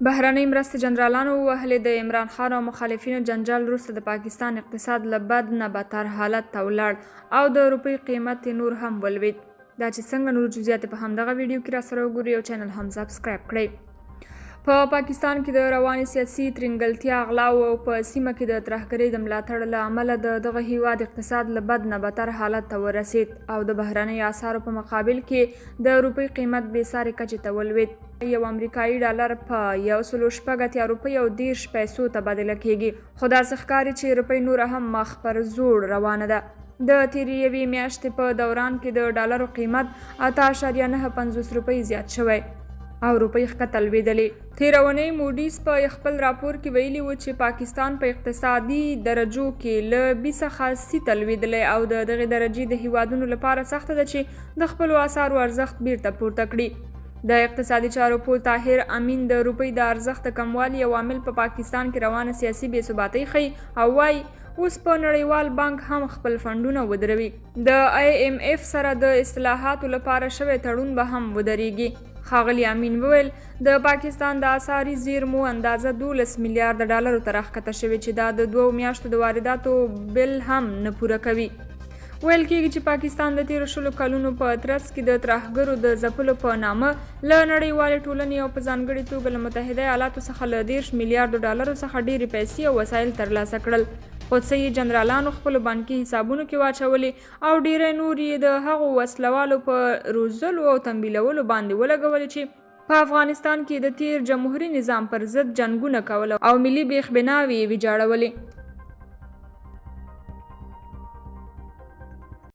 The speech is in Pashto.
بهرنۍ مرستې جنرالانو ووهلې. د عمران خان او مخالفینو جنجال وروسته د پاکستان اقتصاد له بد نه بدتر حالت ته ولاړ او د روپۍ قیمت نور هم ولوېد. دا چې څنګه نور جزئیات په همدغه ویډیو کې راسره وګورئ او چینل هم سبسکرایب کړئ. په پاکستان کې د روانې سیاسي ترنګلتیا، غلاو او په سیمه کې د ترهګرۍ د ملاتړ له امله د دغه هیواد اقتصاد له بد نه بدتر حالت ته ورسید او د بهرنۍ اسعارو په مقابل کې د روپۍ قیمت بې ساري کچې ته ولوېد. یو امریکایي ډالر په 180 روپۍ او 10 پیسو تبادله کیږي، خو داسې ښکاري چې روپۍ نوره هم مخ پر زوړ روانه ده. د تیرې یوې میاشتې په دوران کې د ډالرو قیمت 8.95 روپۍ زیات شوی او روپۍ ښکته لوېدلې. تېره اونۍ موډیز په خپل راپور کې ویلي و چې پاکستان په اقتصادي درجو کې له B څخه C ته لوېدلی او د دغې درجې د هیوادونو لپاره سخته ده چې د خپلو اسعارو ارزښت بیرته پورته کړي. د اقتصادي چارو پوه طاهر امین د روپۍ د ارزښت د کموالي عوامل په پاکستان کې روانه سیاسي بې ثباتۍ ښیي او وایي اوس په نړیوال بانک هم خپل فنډونه ودروي. د IMF سره د اصلاحاتو لپاره شوی تړون به هم ودرېږي. ښاغلي امین وویل د پاکستان د اسعاري زیرمو اندازه 12 میلیارډ ډالرو ته راښکته شوې چې دا د 2 میاشتو د وارداتو بل هم نه پوره کوي. ویل کېږي چې پاکستان د تېرو 20 کلونو په ترڅ کې د ترهګرو د ځپلو په نامه له نړیوالې ټولنې او په ځانګړې توګه له متحده ایالاتو څخه له 10 میلیارډو ډالرو څخه ډېرې پیسې او وسایل ترلاسه کړل، خو څه یې جنرالانو خپلو بانکي حسابونو کې واچولې او ډېری نور یې د هغو وسلوالو په روزلو او تنبیلولو باندې ولګولې چې په افغانستان کې د تېر جمهوري نظام پر ضد جنګونه کول او ملي بېخ بناوې یې ویجاړولې.